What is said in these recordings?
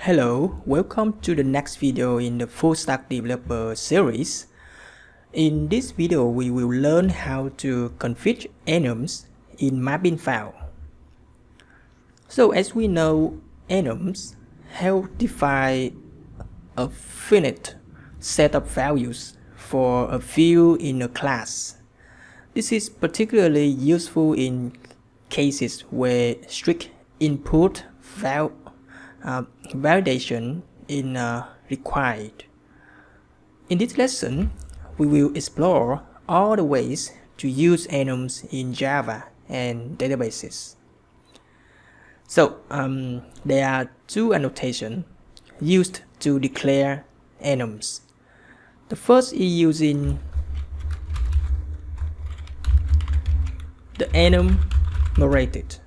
Hello, welcome to the next video in the Full Stack Developer series. In this video, we will learn how to configure enums in mapping file. So as we know, enums help define a finite set of values for a field in a class. This is particularly useful in cases where strict input validation is required. In this lesson, we will explore all the ways to use enums in Java and databases. So there are two annotations used to declare enums. The first is using the enumerated,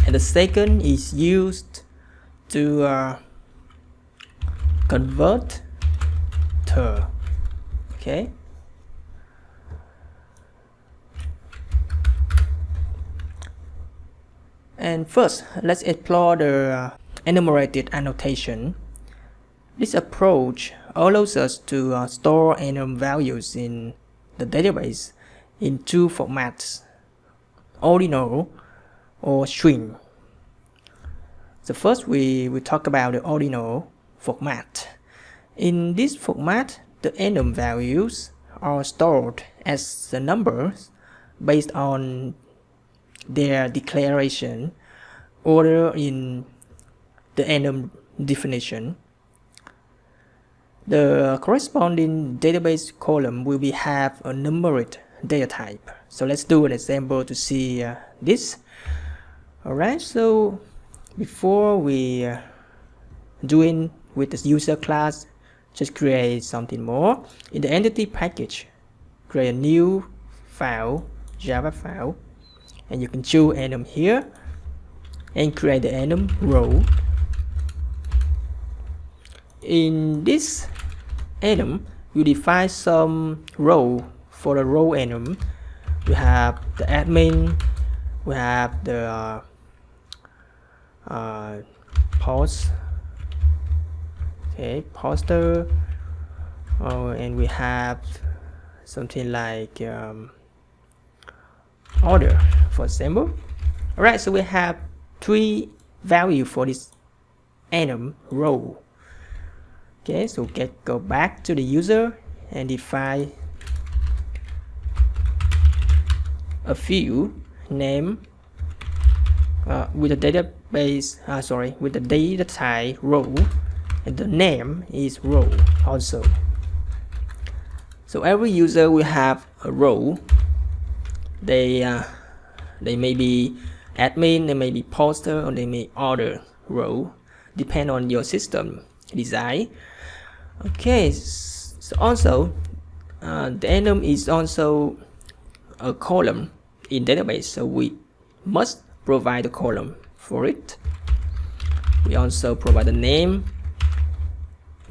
and the second is used to convert ter. Okay. And first, let's explore the enumerated annotation. This approach allows us to store enum values in the database in two formats, ordinal or string. So first we talk about the ordinal format. In this format, the enum values are stored as the numbers based on their declaration order in the enum definition. The corresponding database column will have a numeric data type. So let's do an example to see this. Alright, so before we doing with the user class, just create something more. In the entity package, create a new file, Java file, and you can choose enum here and create the enum row. In this enum, you define some row. For the row enum, we have the admin, we have the post, okay, poster, and we have something like order, for example. Alright, so we have three values for this enum row. Okay, so go back to the user and define a field name with the database with the data type row, and the name is row also. So every user will have a row. They may be admin, they may be poster, or they may order row, depend on your system design. Okay, so also the enum is also a column in database, so we must provide a column for it. We also provide the name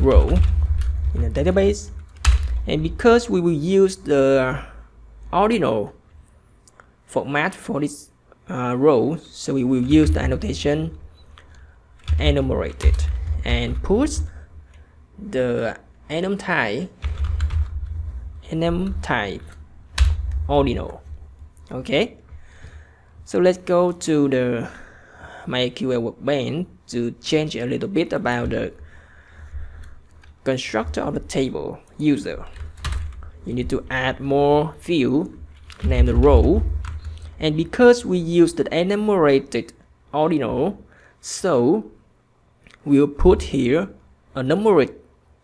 row in the database, and because we will use the ordinal format for this row, so we will use the annotation enumerated and push the enum type ordinal. Okay, so let's go to the MySQL workbench to change a little bit about the constructor of the table user. You need to add more field, name the row, and because we use the enumerated ordinal, so we'll put here a numeric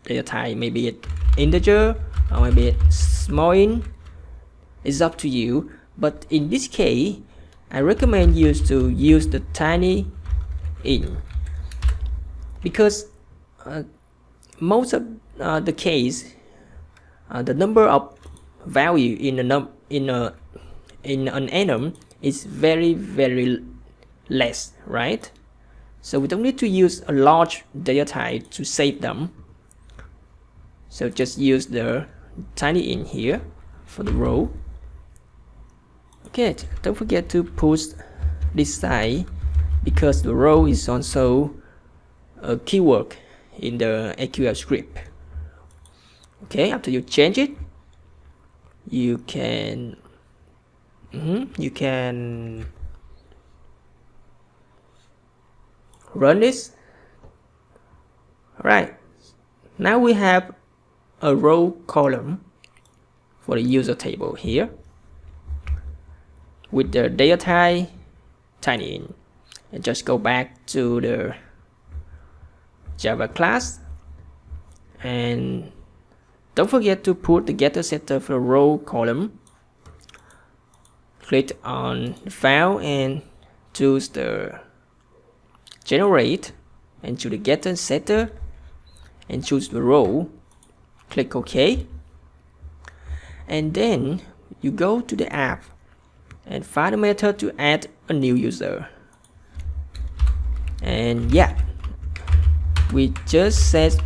data type, maybe an integer or maybe a small int. It's up to you, but in this case I recommend you to use the tiny int, because most of the case the number of value in an enum is very less, right? So we don't need to use a large data type to save them. So just use the tiny int here for the row. Okay, don't forget to push this side because the row is also a keyword in the SQL script. Okay, after you change it, you can run this. Alright, now we have a row column for the user table here with the data type tiny in, and just go back to the Java class and don't forget to put the getter setter for the row column. Click on the file and choose the generate and choose the getter setter and choose the row. Click OK, and then you go to the app and find a method to add a new user. And yeah, we just set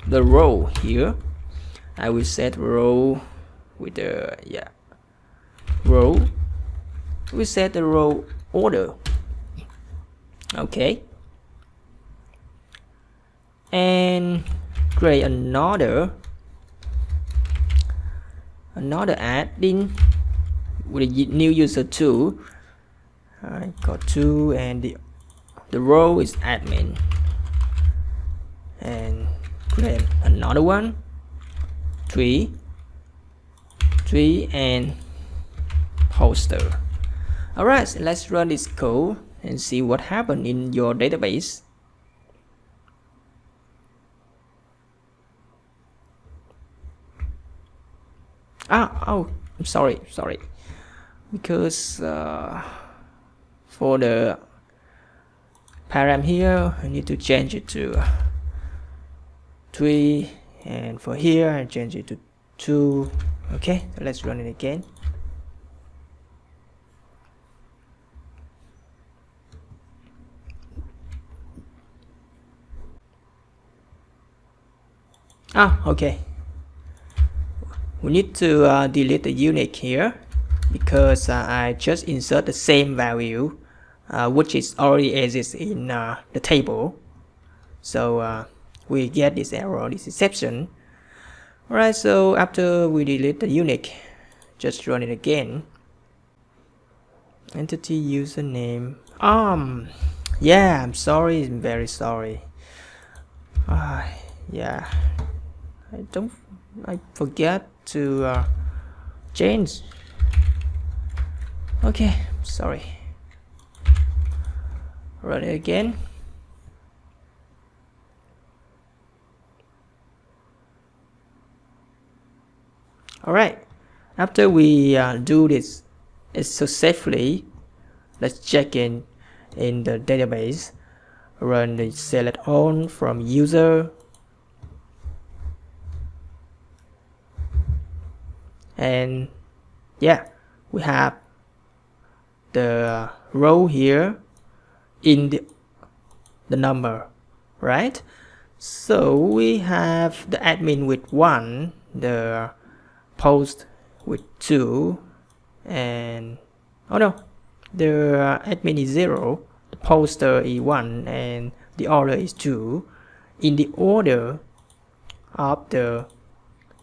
the row here. I will set row with the row. We set the row order. Okay, and create another add-in with a new user 2. I got 2 and the row is admin, and create another one 3 and poster. Alright, so let's run this code and see what happened in your database. Oh, I'm sorry, because for the param here I need to change it to 3, and for here I change it to 2. Okay, so let's run it again. Okay, we need to delete the unique here because I just insert the same value which is already exists in the table, so we get this error, this exception. Alright, so after we delete the unique, just run it again. Entity username. Yeah, I'm sorry, I'm very sorry. Yeah, I forget to change. Okay, sorry. Run it again. Alright, after we do this successfully, let's check in the database. Run the select all from user, and yeah, we have the row here in the number, right? So we have the admin with 1, the post with 2, and oh no, the admin is 0, the poster is 1, and the order is 2 in the order of the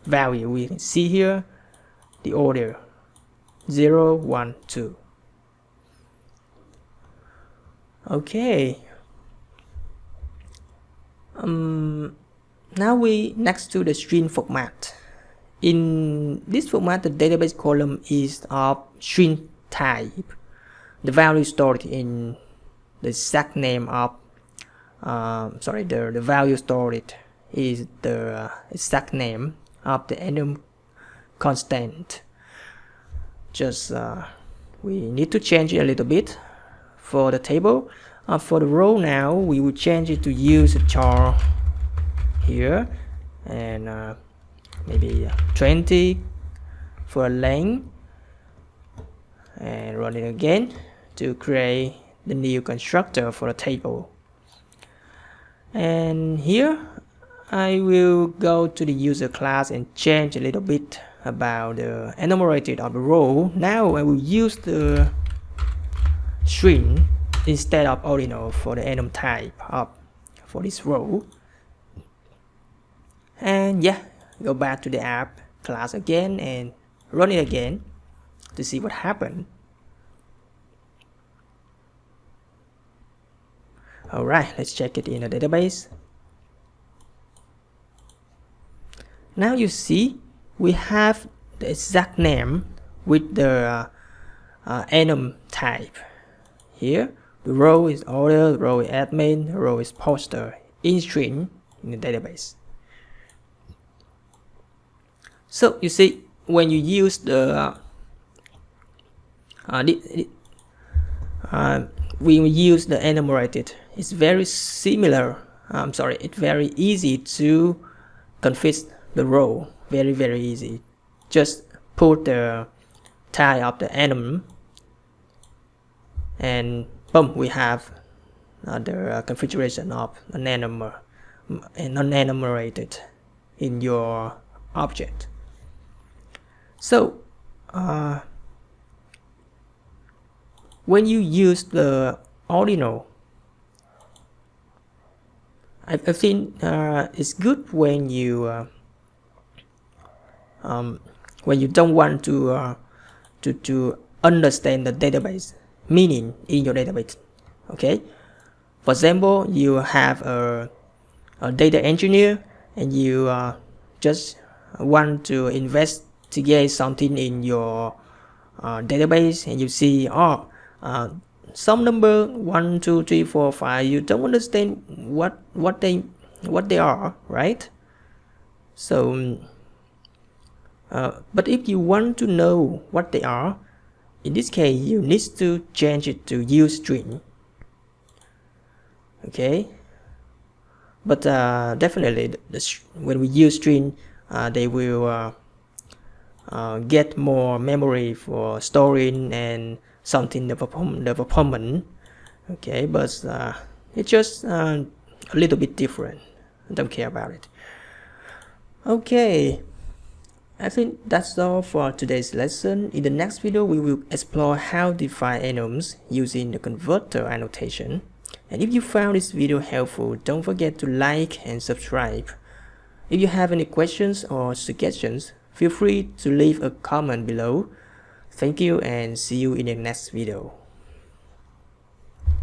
value. We can see here the order 0, 1, 2. Okay, now we next to the string format. In this format, the database column is of string type. The value stored in the exact name of the value stored is the exact name of the Enum constant. Just we need to change it a little bit for the table. For the row now, we will change it to use a char here, and maybe 20 for length, and run it again to create the new constructor for the table. And here I will go to the user class and change a little bit about the enumerated of the row. Now I will use the string instead of ordinal for the enum type of for this row. And yeah, go back to the app class again and run it again to see what happened. Alright, let's check it in the database. Now you see we have the exact name with the enum type. Here the row is order, the row is admin, the row is poster in string in the database. So you see when you use the when we use the enumerated, it's very similar. It's very easy to configure the row. Very easy. Just put the type of the enum, and boom, we have the configuration of an enumerated in your object. So when you use the ordinal, I think it's good when you don't want to understand the database meaning in your database. Okay, for example, you have a data engineer and you just want to investigate something in your database, and you see some number 1, 2, 3, 4, 5. You don't understand what they are, right? So but if you want to know what they are, in this case you need to change it to use string. Okay, but definitely when we use string, they will get more memory for storing and something the performance. Okay, but it's just a little bit different. I don't care about it. Okay, I think that's all for today's lesson. In the next video, we will explore how to define enums using the converter annotation. And if you found this video helpful, don't forget to like and subscribe. If you have any questions or suggestions, feel free to leave a comment below. Thank you and see you in the next video.